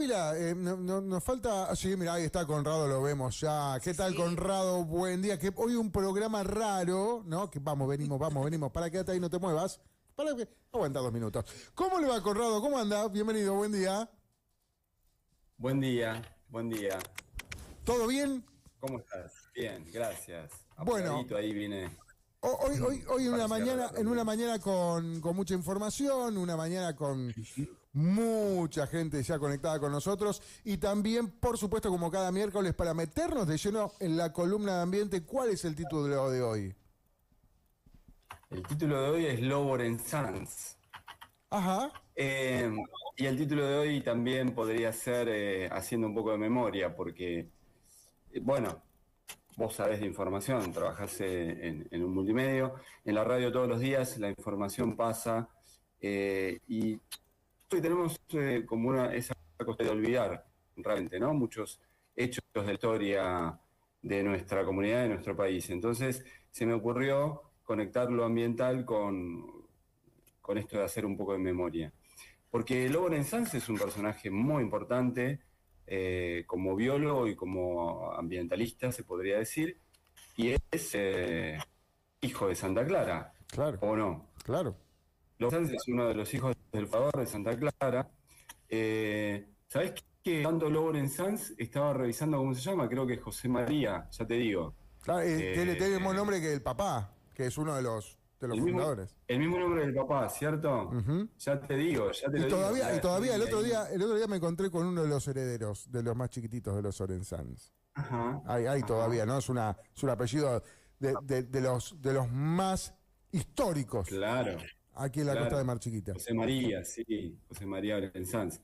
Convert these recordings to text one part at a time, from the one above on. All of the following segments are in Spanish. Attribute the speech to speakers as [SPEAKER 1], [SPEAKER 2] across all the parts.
[SPEAKER 1] Mira, nos falta. Sí, mira, ahí está Conrado, lo vemos ya. ¿Qué tal,
[SPEAKER 2] Sí.
[SPEAKER 1] Conrado? Buen día. Que hoy un programa raro, ¿no? Que vamos. Para, quédate ahí, no te muevas. Para que. Aguanta 2 minutos. ¿Cómo le va, Conrado? ¿Cómo anda? Bienvenido, buen día.
[SPEAKER 2] Buen día, buen día.
[SPEAKER 1] ¿Todo bien?
[SPEAKER 2] ¿Cómo estás? Bien, gracias.
[SPEAKER 1] Bueno,
[SPEAKER 2] Apuradito ahí vine
[SPEAKER 1] hoy
[SPEAKER 2] para cierre la
[SPEAKER 1] en una
[SPEAKER 2] reunión.
[SPEAKER 1] mañana con mucha información, una mañana con mucha gente ya conectada con nosotros y también, por supuesto, como cada miércoles, para meternos de lleno en la columna de ambiente, ¿cuál es el título de hoy?
[SPEAKER 2] El título de hoy es Lower and Sons.
[SPEAKER 1] Ajá.
[SPEAKER 2] Eh, y el título de hoy también podría ser haciendo un poco de memoria, porque, bueno, vos sabés de información, trabajás en un multimedio, en la radio todos los días, la información pasa, y hoy tenemos como esa cosa de olvidar realmente, ¿no? Muchos hechos de la historia de nuestra comunidad, de nuestro país. Entonces se me ocurrió conectar lo ambiental con esto de hacer un poco de memoria. Porque Lawrence Sanz es un personaje muy importante como biólogo y como ambientalista, se podría decir, y es hijo de Santa Clara,
[SPEAKER 1] Claro,
[SPEAKER 2] ¿o no?
[SPEAKER 1] claro.
[SPEAKER 2] Lawrence es uno de los hijos del fundador de Santa Clara. ¿Sabés que tanto Lawrence Sanz estaba revisando cómo se llama? Creo que es José María, ya te digo.
[SPEAKER 1] Claro, tiene el mismo
[SPEAKER 2] Eh,
[SPEAKER 1] nombre que el papá, que es uno de los
[SPEAKER 2] el mismo,
[SPEAKER 1] fundadores.
[SPEAKER 2] el mismo nombre del papá, ¿cierto?
[SPEAKER 1] Ujú.
[SPEAKER 2] Ya te digo, ya te
[SPEAKER 1] Y
[SPEAKER 2] lo digo.
[SPEAKER 1] todavía, y
[SPEAKER 2] Mirá,
[SPEAKER 1] todavía
[SPEAKER 2] estoy ahí.
[SPEAKER 1] el otro día me encontré con uno de los herederos, de los más chiquititos de los Orenzans.
[SPEAKER 2] Ajá,
[SPEAKER 1] Hay todavía,
[SPEAKER 2] ajá.
[SPEAKER 1] ¿no? Es un apellido de los más históricos
[SPEAKER 2] Claro,
[SPEAKER 1] aquí en la costa de
[SPEAKER 2] claro.
[SPEAKER 1] Mar Chiquita.
[SPEAKER 2] José María, sí, José María Lorenzans.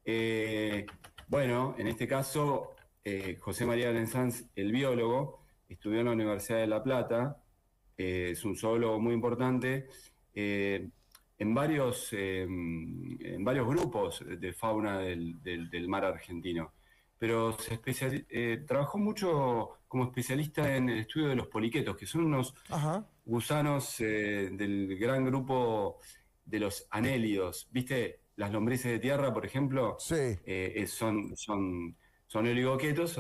[SPEAKER 2] Eh, bueno, en este caso, José María Lorenzans, el biólogo, estudió en la Universidad de La Plata, es un zoólogo muy importante, eh, en varios grupos de fauna del mar argentino, pero trabajó mucho como especialista en el estudio de los poliquetos, que son unos
[SPEAKER 1] Ajá,
[SPEAKER 2] gusanos del gran grupo de los anélidos. ¿Viste? Las lombrices de tierra, por ejemplo,
[SPEAKER 1] sí.
[SPEAKER 2] son oligoquetos,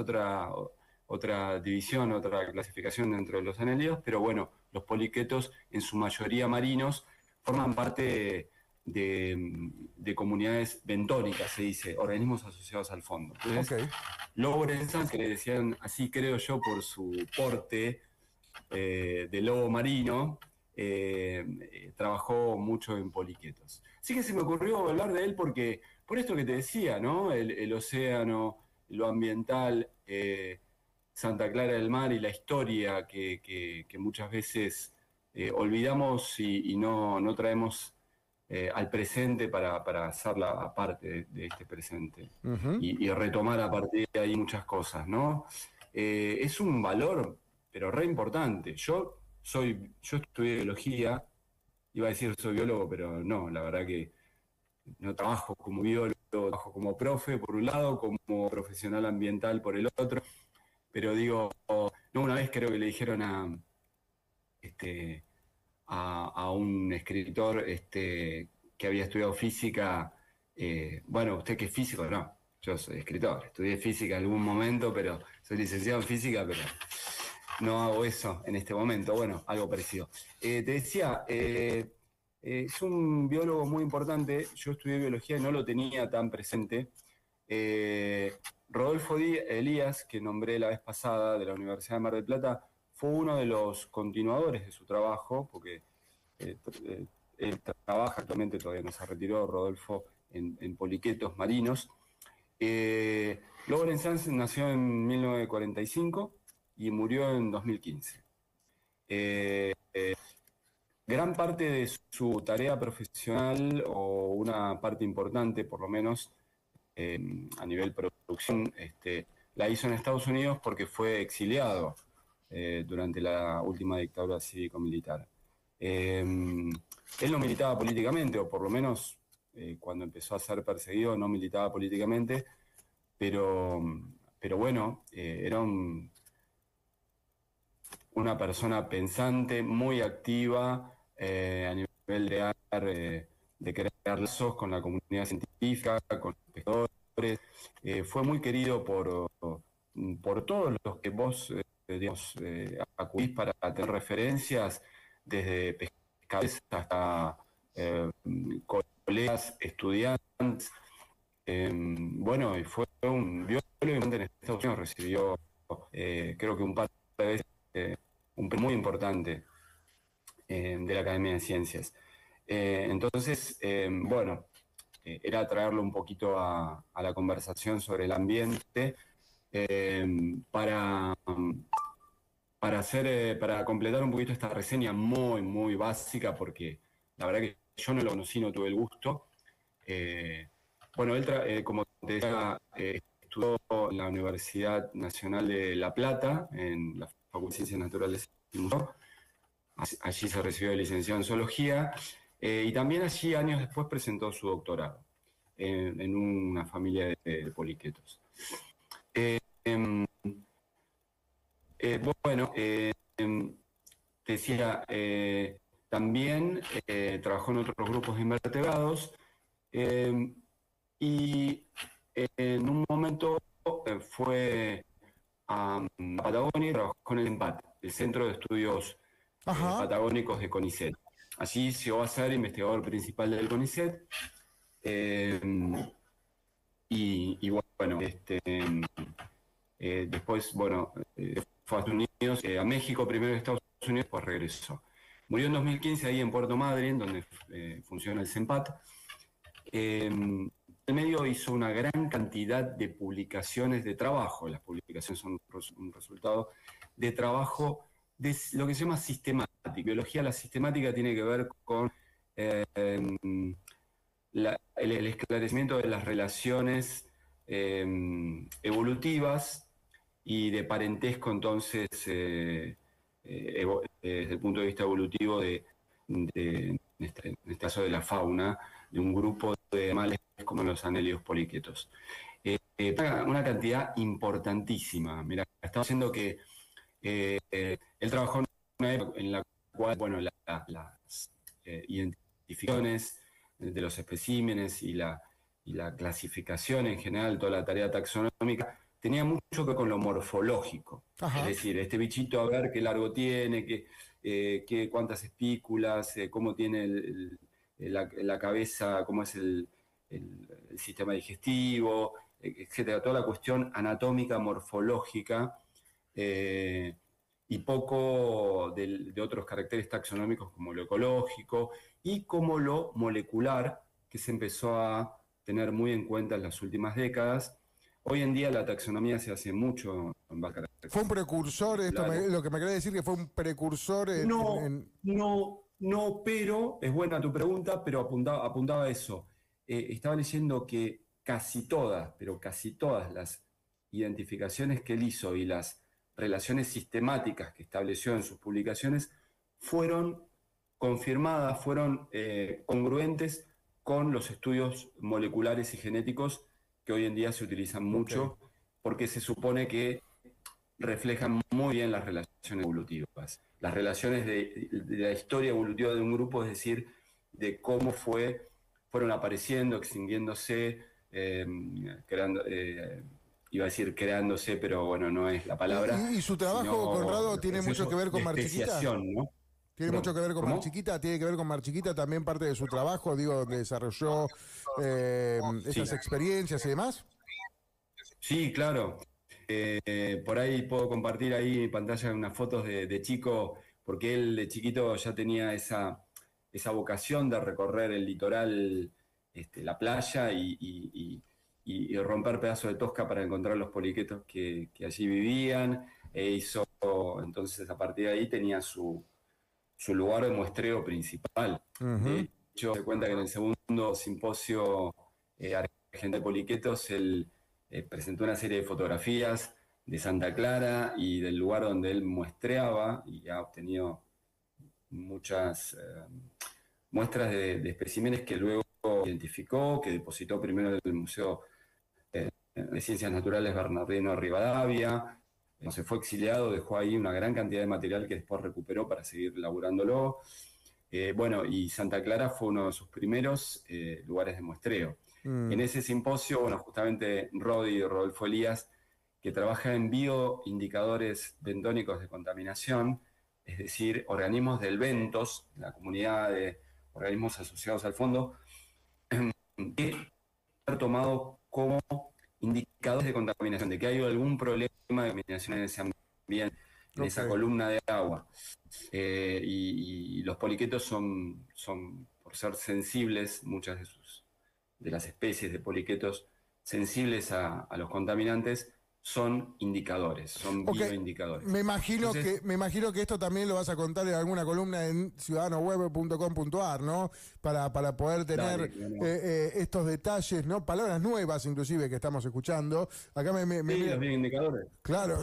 [SPEAKER 2] otra división, otra clasificación dentro de los anélidos, pero bueno, los poliquetos, en su mayoría marinos, forman parte de comunidades bentónicas, se dice, organismos asociados al fondo.
[SPEAKER 1] Ok.
[SPEAKER 2] Entonces, Lowrenson, que le decían así, creo yo, por su porte, de lobo marino, trabajó mucho en poliquetos. Así que se me ocurrió hablar de él porque, por esto que te decía, ¿no? El océano, lo ambiental, Santa Clara del Mar y la historia que muchas veces olvidamos y no traemos al presente para hacerla parte de este presente
[SPEAKER 1] Ujú.
[SPEAKER 2] y retomar a partir de ahí muchas cosas, ¿no? Es un valor, pero re importante. Yo estudié biología, iba a decir soy biólogo, pero no, la verdad que no trabajo como biólogo, trabajo como profe por un lado, como profesional ambiental por el otro, pero digo, no, una vez creo que le dijeron este, a un escritor que había estudiado física, bueno, usted que es físico, no, yo soy escritor, estudié física en algún momento, pero soy licenciado en física, pero no hago eso en este momento, bueno, algo parecido. Te decía, es un biólogo muy importante, yo estudié biología y no lo tenía tan presente. Eh, Rodolfo Elías, que nombré la vez pasada de la Universidad de Mar del Plata, fue uno de los continuadores de su trabajo, porque él trabaja actualmente, todavía no se retiró, Rodolfo, en poliquetos marinos. Lawrence Sanz nació en 1945 y murió en 2015. Eh, Gran parte de su tarea profesional, o una parte importante por lo menos, eh, a nivel producción, la hizo en Estados Unidos porque fue exiliado durante la última dictadura cívico-militar. Él no militaba políticamente, o por lo menos cuando empezó a ser perseguido no militaba políticamente, pero, pero bueno, era una persona pensante, muy activa a nivel de crear lazos con la comunidad científica, con los pescadores. fue muy querido por todos los que vos, digamos, acudís para tener referencias, desde pescadores hasta colegas, estudiantes. Bueno, y fue un biólogo en Estados Unidos, recibió creo que un par de veces un premio muy importante de la Academia de Ciencias. Entonces, bueno, era traerlo un poquito a la conversación sobre el ambiente eh, para, para completar un poquito esta reseña muy, muy básica, porque la verdad que yo no lo conocí, no tuve el gusto. Eh, bueno, él, como te decía, estudió en la Universidad Nacional de La Plata, en la Facultad de Ciencias Naturales y Museos. Allí se recibió de licenciado en zoología y también allí años después presentó su doctorado en una familia de poliquetos. Eh, em, bueno, decía, también trabajó en otros grupos de invertebrados y en un momento fue a Patagonia y trabajó con el CENPAT, el Centro de Estudios
[SPEAKER 1] Ajá.
[SPEAKER 2] Patagónicos de CONICET. Allí llegó a ser investigador principal del CONICET. Eh, y bueno, después, bueno, fue a Estados Unidos, a México primero en Estados Unidos, pues regresó. Murió en 2015 ahí en Puerto Madryn, donde funciona el CENPAT. En el medio hizo una gran cantidad de publicaciones de trabajo. Las publicaciones son un resultado de trabajo de lo que se llama sistemática. Biología, la sistemática tiene que ver con el esclarecimiento de las relaciones evolutivas y de parentesco, entonces, desde el punto de vista evolutivo en este caso de la fauna, de un grupo de animales como los anélidos poliquetos. Una cantidad importantísima. Mira, estaba diciendo que él trabajó en una época en la cual, bueno, las identificaciones de los especímenes y la clasificación en general, toda la tarea taxonómica, tenía mucho que ver con lo morfológico.
[SPEAKER 1] Ajá.
[SPEAKER 2] Es decir, este bichito, a ver qué largo tiene, cuántas espículas, cómo tiene la cabeza, cómo es el sistema digestivo, etcétera. Toda la cuestión anatómica, morfológica, y poco de otros caracteres taxonómicos como lo ecológico y como lo molecular, que se empezó a tener muy en cuenta en las últimas décadas. Hoy en día la taxonomía se hace mucho en base a
[SPEAKER 1] Fue un
[SPEAKER 2] características
[SPEAKER 1] precursor,
[SPEAKER 2] moleculares.
[SPEAKER 1] lo que me querés decir que fue un precursor
[SPEAKER 2] No, no, pero es buena tu pregunta, pero apuntaba a eso. Estaba leyendo que casi todas, pero casi todas las identificaciones que él hizo y las relaciones sistemáticas que estableció en sus publicaciones fueron confirmadas, fueron congruentes con los estudios moleculares y genéticos que hoy en día se utilizan
[SPEAKER 1] Ok.
[SPEAKER 2] mucho, porque se supone que reflejan muy bien las relaciones evolutivas, las relaciones de la historia evolutiva de un grupo, es decir, de cómo fueron apareciendo, extinguiéndose, creando, iba a decir creándose, pero bueno, no es la palabra,
[SPEAKER 1] Y su trabajo,
[SPEAKER 2] sino
[SPEAKER 1] Conrado,
[SPEAKER 2] los
[SPEAKER 1] tiene mucho que
[SPEAKER 2] procesos
[SPEAKER 1] ver
[SPEAKER 2] de
[SPEAKER 1] con Mar Chiquita?
[SPEAKER 2] especiación, ¿no?
[SPEAKER 1] ¿Tiene mucho
[SPEAKER 2] Perdón,
[SPEAKER 1] que ver con Mar
[SPEAKER 2] ¿cómo?
[SPEAKER 1] Chiquita? ¿Tiene que ver con Mar Chiquita también parte de su trabajo, digo, donde desarrolló
[SPEAKER 2] Sí,
[SPEAKER 1] estas experiencias y demás?
[SPEAKER 2] sí, claro. Por ahí puedo compartir ahí en mi pantalla unas fotos de chico, porque él de chiquito ya tenía esa vocación de recorrer el litoral, la playa y romper pedazos de tosca para encontrar los poliquetos que allí vivían. Entonces, a partir de ahí tenía su lugar de muestreo principal.
[SPEAKER 1] Ujú.
[SPEAKER 2] De hecho, se cuenta que en el segundo simposio Argentino de Poliquetos, él presentó una serie de fotografías de Santa Clara y del lugar donde él muestreaba y ha obtenido muchas muestras de especímenes que luego identificó, que depositó primero en el Museo de Ciencias Naturales Bernardino Rivadavia. Se fue exiliado, dejó ahí una gran cantidad de material que después recuperó para seguir elaborándolo. Bueno, y Santa Clara fue uno de sus primeros lugares de muestreo. En ese simposio, bueno, justamente Rodolfo Elías, que trabaja en bioindicadores bentónicos de contaminación, es decir, organismos del Bentos, la comunidad de organismos asociados al fondo, que ser tomado como indicadores de contaminación, de que hay algún problema de contaminación en ese ambiente, en esa columna de agua. Y los poliquetos son, por ser sensibles, muchas de las especies de poliquetos sensibles a los contaminantes, son indicadores, son bioindicadores.
[SPEAKER 1] Me imagino que esto también lo vas a contar en alguna columna en ciudadanoweb.com.ar, ¿no? Para poder tener estos detalles, ¿no? Palabras nuevas, inclusive, que estamos escuchando. Acá
[SPEAKER 2] los bioindicadores.
[SPEAKER 1] Claro,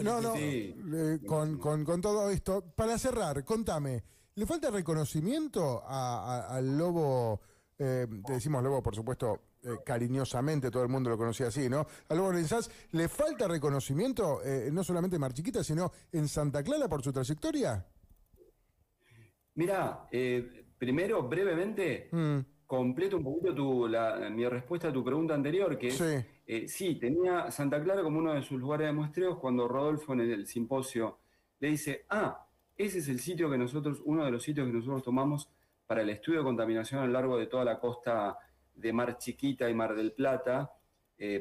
[SPEAKER 1] con todo esto. Para cerrar, contame, ¿le falta reconocimiento al lobo? Te decimos lobo, por supuesto, cariñosamente, todo el mundo lo conocía así, ¿no? A Lobo Lorenzás, ¿le falta reconocimiento no solamente en Mar Chiquita, sino en Santa Clara por su trayectoria?
[SPEAKER 2] Mirá, primero, brevemente, completo un poquito mi respuesta a tu pregunta anterior, que es, sí, tenía Santa Clara como uno de sus lugares de muestreos cuando Rodolfo en el simposio le dice, ese es el sitio que uno de los sitios que nosotros tomamos para el estudio de contaminación a lo largo de toda la costa de Mar Chiquita y Mar del Plata,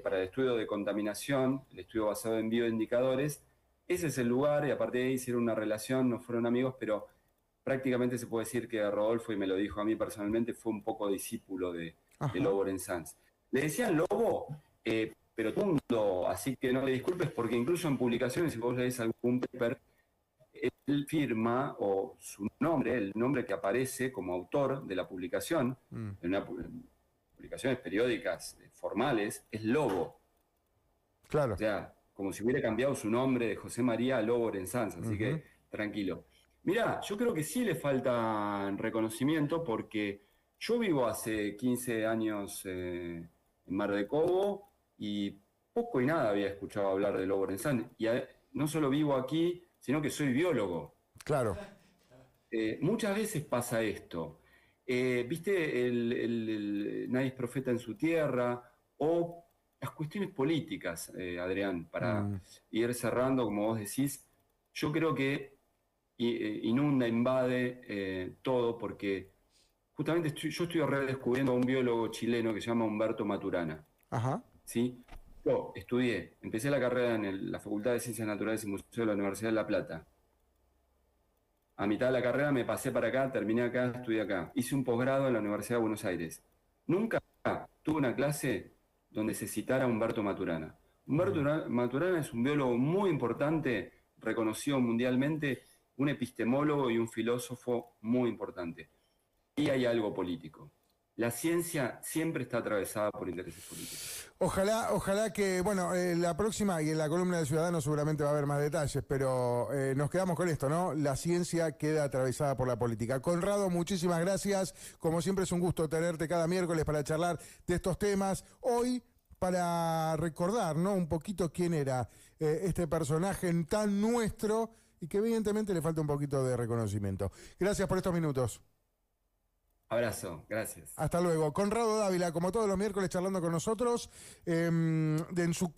[SPEAKER 2] para el estudio de contaminación, el estudio basado en bioindicadores. Ese es el lugar, y aparte de ahí hicieron una relación, no fueron amigos, pero prácticamente se puede decir que Rodolfo, y me lo dijo a mí personalmente, fue un poco discípulo de Lobo Lorenzás. Le decían Lobo, pero todo el mundo, así que no le disculpes, porque incluso en publicaciones, si vos lees algún paper, él firma, o su nombre, el nombre que aparece como autor de la publicación, en publicaciones periódicas formales, es Lobo.
[SPEAKER 1] Claro.
[SPEAKER 2] O sea, como si hubiera cambiado su nombre de José María a Lobo Lorenzás, así que tranquilo. Mirá, yo creo que sí le falta reconocimiento porque yo vivo hace 15 años en Mar de Cobo y poco y nada había escuchado hablar de Lobo Lorenzás. Y no solo vivo aquí, sino que soy biólogo.
[SPEAKER 1] Claro.
[SPEAKER 2] Muchas veces pasa esto. ¿Viste nadie es profeta en su tierra? O las cuestiones políticas, Adrián, para ir cerrando, como vos decís, yo creo que invade todo, porque justamente yo estoy redescubriendo a un biólogo chileno que se llama Humberto Maturana. ¿Sí? Yo empecé la carrera en la Facultad de Ciencias Naturales y Museos de la Universidad de La Plata. A mitad de la carrera me pasé para acá, terminé acá, estudié acá. Hice un posgrado en la Universidad de Buenos Aires. Nunca tuve una clase donde se citara a Humberto Maturana. Humberto Maturana es un biólogo muy importante, reconocido mundialmente, un epistemólogo y un filósofo muy importante. Y hay algo político. La ciencia siempre está atravesada por intereses políticos.
[SPEAKER 1] Ojalá que, bueno, la próxima y en la columna del Ciudadano seguramente va a haber más detalles, pero nos quedamos con esto, ¿no? La ciencia queda atravesada por la política. Conrado, muchísimas gracias. Como siempre es un gusto tenerte cada miércoles para charlar de estos temas. Hoy, para recordar, ¿no? Un poquito quién era este personaje tan nuestro y que evidentemente le falta un poquito de reconocimiento. Gracias por estos minutos.
[SPEAKER 2] Abrazo, gracias.
[SPEAKER 1] Hasta luego. Conrado Dávila, como todos los miércoles, charlando con nosotros en su